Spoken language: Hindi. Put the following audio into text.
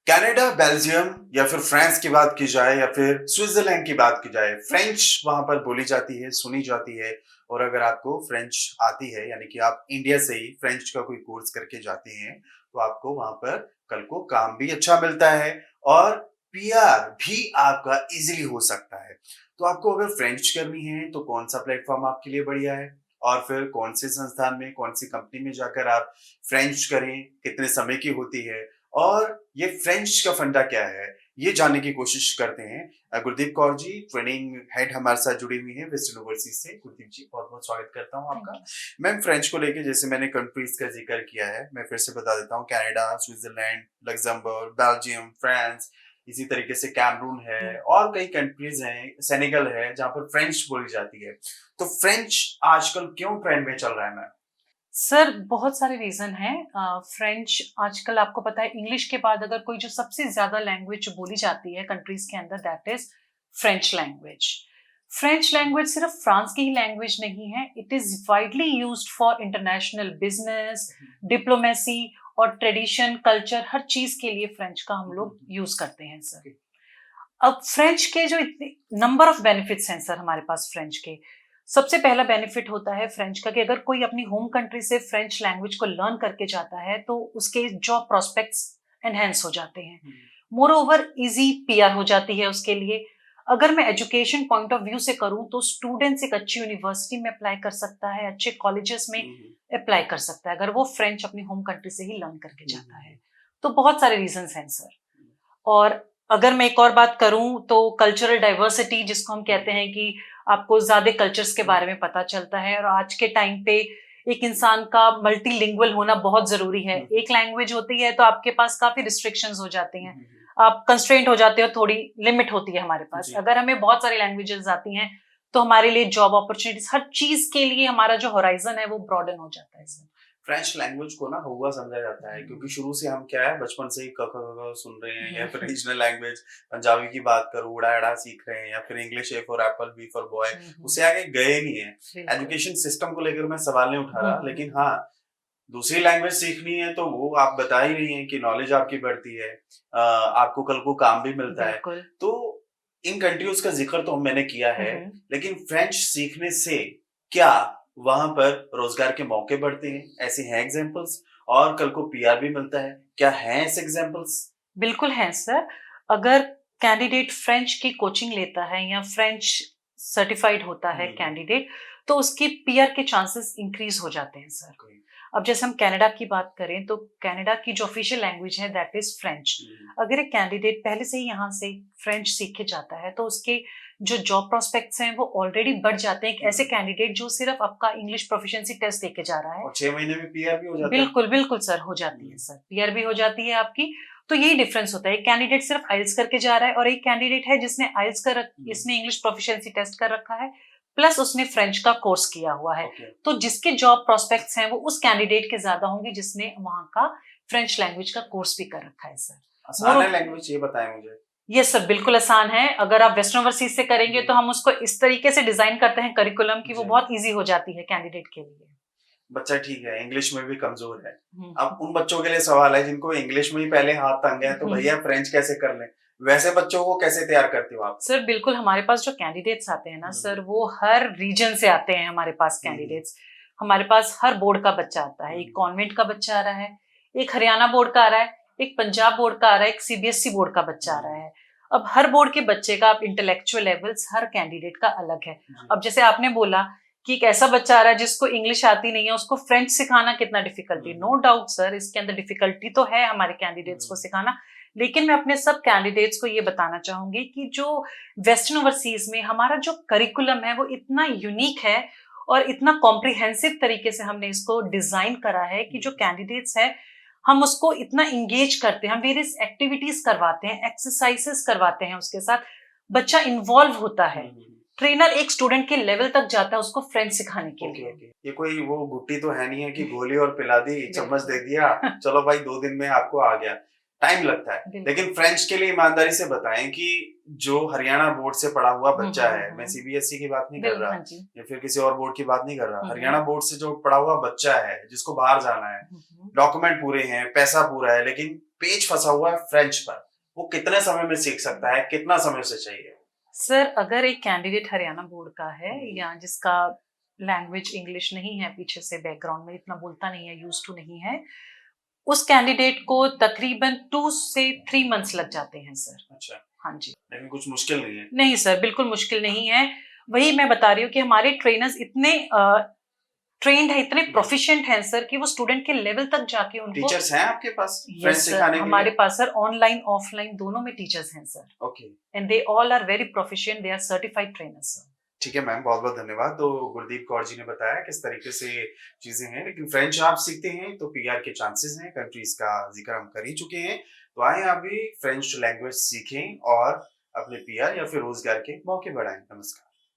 कनाडा, बेल्जियम या फिर फ्रांस की बात की जाए या फिर स्विट्जरलैंड की बात की जाए, फ्रेंच वहां पर बोली जाती है, सुनी जाती है। और अगर आपको फ्रेंच आती है, यानी कि आप इंडिया से ही फ्रेंच का कोई कोर्स करके जाते हैं, तो आपको वहां पर कल को काम भी अच्छा मिलता है और पीआर भी आपका इजीली हो सकता है। तो आपको अगर फ्रेंच करनी है तो कौन सा प्लेटफॉर्म आपके लिए बढ़िया है, और फिर कौन से संस्थान में, कौन सी कंपनी में जाकर आप फ्रेंच करें, कितने समय की होती है, और ये फ्रेंच का फंडा क्या है, ये जानने की कोशिश करते हैं। गुरदीप कौर जी ट्रेनिंग हेड हमारे साथ जुड़ी हुई है वेस्टर्न ओवरसीज से। गुरदीप जी, बहुत बहुत स्वागत करता हूँ थैंक आपका। यू। मैम, फ्रेंच को लेके जैसे मैंने कंट्रीज का जिक्र किया है, मैं फिर से बता देता हूँ। Canada, Switzerland, Luxembourg, Belgium, France, इसी तरीके से कैमरून है हुँ। और कई कंट्रीज हैं, सेनेगल है, जहाँ पर फ्रेंच बोली जाती है। तो फ्रेंच आजकल क्यों ट्रेंड में चल रहा है मैम? सर बहुत सारे रीज़न हैं। फ्रेंच आजकल आपको पता है इंग्लिश के बाद अगर कोई जो सबसे ज़्यादा लैंग्वेज बोली जाती है कंट्रीज़ के अंदर that is French language. French language सिर्फ फ्रांस की ही लैंग्वेज नहीं है, it is widely used for international business, diplomacy और ट्रेडिशन, कल्चर हर चीज़ के लिए फ्रेंच का हम लोग यूज़ करते हैं सर। अब फ्रेंच के जो इतने नंबर ऑफ बेनिफिट्स हैं सर हमारे पास फ्रेंच के। सबसे पहला बेनिफिट होता है फ्रेंच का कि अगर कोई अपनी होम कंट्री से फ्रेंच लैंग्वेज को लर्न करके जाता है तो उसके जॉब प्रोस्पेक्ट्स एनहेंस हो जाते हैं। मोर ओवर इजी पीआर हो जाती है उसके लिए। अगर मैं एजुकेशन पॉइंट ऑफ व्यू से करूं तो स्टूडेंट्स एक अच्छी यूनिवर्सिटी में अप्लाई कर सकता है, अच्छे कॉलेजेस में अप्लाई कर सकता है अगर वो फ्रेंच अपनी होम कंट्री से ही लर्न करके जाता है। तो बहुत सारे रीजंस हैं सर। और अगर मैं एक और बात करूं तो कल्चरल डाइवर्सिटी जिसको हम कहते हैं कि आपको ज्यादा कल्चर्स के बारे में पता चलता है, और आज के टाइम पे एक इंसान का मल्टीलिंगुअल होना बहुत जरूरी है। एक लैंग्वेज होती है तो आपके पास काफी रिस्ट्रिक्शंस हो जाती हैं, आप कंस्ट्रेंट हो जाते हो, थोड़ी लिमिट होती है हमारे पास। जी। अगर हमें बहुत सारी लैंग्वेजेस आती हैं तो हमारे लिए जॉब अपॉर्चुनिटीज हर चीज के लिए हमारा जो होराइजन है वो ब्रॉडन हो जाता है सर। फ्रेंच लैंग्वेज को ना हुआ समझा जाता है, क्योंकि शुरू से हम क्या है, बचपन से ही क ख ग घ सुन रहे हैं, या फिर रीजनल लैंग्वेज पंजाबी की बात करो, उड़ा एड़ा सीख रहे हैं, या फिर English, A for apple, B for boy, उससे आगे गए नहीं है। बिल्कुल। एजुकेशन सिस्टम को लेकर मैं सवाल नहीं उठा रहा, लेकिन हाँ, दूसरी लैंग्वेज सीखनी है तो वो आप बता ही रही हैं कि नॉलेज आपकी बढ़ती है, आपको कल को काम भी मिलता है। बिल्कुल। तो इन कंट्रीज का जिक्र तो मैंने किया है, लेकिन फ्रेंच सीखने से क्या वहां पर रोजगार के मौके बढ़ते हैं? ऐसे हैं एग्जांपल्स? और कल को पीआर भी मिलता है, क्या हैं ऐसे एग्जांपल्स? बिल्कुल है सर। अगर कैंडिडेट फ्रेंच की कोचिंग लेता है या फ्रेंच सर्टिफाइड होता है कैंडिडेट, तो उसकी पीआर के चांसेस इंक्रीज हो जाते हैं सर। अब जैसे हम कनाडा की बात करें तो कनाडा की जो ऑफिशियल लैंग्वेज है दैट इज फ्रेंच। अगर एक कैंडिडेट पहले से ही यहाँ से फ्रेंच सीख के जाता है तो उसके जो जॉब प्रोस्पेक्ट्स हैं वो ऑलरेडी बढ़ जाते हैं। एक ऐसे कैंडिडेट जो सिर्फ आपका इंग्लिश प्रोफिशिएंसी टेस्ट देके जा रहा है। और 6 महीने में पीआर भी हो जाता है। बिल्कुल, बिल्कुल सर, हो जाती है सर, पीआर भी हो जाती है आपकी। तो यही डिफरेंस होता है, एक कैंडिडेट सिर्फ आइल्स करके जा रहा है और एक कैंडिडेट है जिसने आइल्स कर इसने इंग्लिश प्रोफिशिएंसी टेस्ट कर रखा है, प्लस उसने फ्रेंच का कोर्स किया हुआ है। ओके। तो जिसके जॉब प्रोस्पेक्ट्स हैं वो उस कैंडिडेट के ज्यादा होंगे जिसने वहाँ का फ्रेंच लैंग्वेज का कोर्स भी कर रखा है सर। आसान मोर है लैंग्वेज, ये बताएं मुझे। ये सर बिल्कुल आसान है। अगर आप वेस्टर्न ओवरसीज से करेंगे तो हम उसको इस तरीके से डिजाइन करते हैं करिकुलम की वो जी। बहुत ईजी हो जाती है कैंडिडेट के लिए। बच्चा ठीक है, इंग्लिश में भी कमजोर है। हम्म, अब उन बच्चों के लिए सवाल है जिनको इंग्लिश में ही पहले हाथ तंग है, तो भैया फ्रेंच कैसे कर लें? वैसे बच्चों को कैसे तैयार करते हो आप? सर बिल्कुल हमारे पास जो कैंडिडेट्स आते हैं ना सर वो हर रीजन से आते हैं हमारे पास कैंडिडेट्स। हमारे पास हर बोर्ड का बच्चा आता है, एक कॉन्वेंट का बच्चा आ रहा है, एक हरियाणा बोर्ड का आ रहा है, एक पंजाब बोर्ड का आ रहा है, एक सीबीएसई बोर्ड का बच्चा आ रहा है। अब हर बोर्ड के बच्चे का आप इंटेलेक्चुअल लेवल्स हर कैंडिडेट का अलग है। अब जैसे आपने बोला कि एक ऐसा बच्चा आ रहा है जिसको इंग्लिश आती नहीं है, उसको फ्रेंच सिखाना कितना डिफिकल्टी, नो डाउट सर इसके अंदर डिफिकल्टी तो है हमारे कैंडिडेट्स को सिखाना। लेकिन मैं अपने सब कैंडिडेट्स को ये बताना चाहूंगी कि जो वेस्टर्न ओवरसीज में हमारा जो करिकुलम है वो इतना यूनिक है और इतना कॉम्प्रिहेंसिव तरीके से हमने इसको डिजाइन करा है कि जो कैंडिडेट्स है हम उसको इतना इंगेज करते हैं, हम वेरियस एक्टिविटीज करवाते हैं, एक्सरसाइजेस करवाते हैं उसके साथ, बच्चा इन्वॉल्व होता है। ट्रेनर एक स्टूडेंट के लेवल तक जाता है उसको फ्रेंच सिखाने के ओके लिए। ओके, ये कोई वो गुट्टी तो है नहीं है कि घोली और पिला दी, चम्मच दे बिल्कुल। दिया, चलो भाई 2 दिन में आपको आ गया। टाइम लगता है। बिल्कुल। लेकिन फ्रेंच के लिए ईमानदारी से बताएं कि जो हरियाणा बोर्ड से पढ़ा हुआ बच्चा है, मैं हम्म। सीबीएसई की बात नहीं कर बिल्कुल, रहा हाँ जी। या फिर किसी और बोर्ड की बात नहीं कर रहा, हम्म। हरियाणा बोर्ड से जो पढ़ा हुआ बच्चा है जिसको बाहर जाना है, हम्म। डॉक्यूमेंट पूरे हैं, पैसा पूरा है, लेकिन पेज फंसा हुआ है फ्रेंच पर, वो कितने समय में सीख सकता है, कितना समय उसे चाहिए? सर, अगर एक कैंडिडेट हरियाणा बोर्ड का है हम्म। या जिसका लैंग्वेज इंग्लिश नहीं है, पीछे से बैकग्राउंड में इतना बोलता नहीं है, यूज टू नहीं है, उस कैंडिडेट को तकरीबन 2 से 3 मंथ्स लग जाते हैं सर। अच्छा, हाँ जी। लेकिन कुछ मुश्किल नहीं है। नहीं सर, बिल्कुल मुश्किल नहीं है। वही मैं बता रही हूँ कि हमारे ट्रेनर्स इतने ट्रेन्ड है, इतने प्रोफिशिएंट हैं सर कि वो स्टूडेंट के लेवल तक जाके उनको टीचर्स हैं आपके पास फ्रेंच यस सर, सिखाने के हमारे लिए? पास सर ऑनलाइन ऑफलाइन दोनों में टीचर्स हैं sir, okay, and they all are very proficient, they are certified trainers sir. ठीक है मैम, बहुत बहुत धन्यवाद। तो गुरदीप कौर जी ने बताया किस तरीके से चीजें हैं, लेकिन फ्रेंच आप सीखते हैं तो पीआर के चांसेस हैं, कंट्रीज का जिक्र हम कर ही चुके हैं, तो आए आप भी फ्रेंच लैंग्वेज सीखें और अपने पीआर या फिर रोजगार के मौके बढ़ाएं। नमस्कार।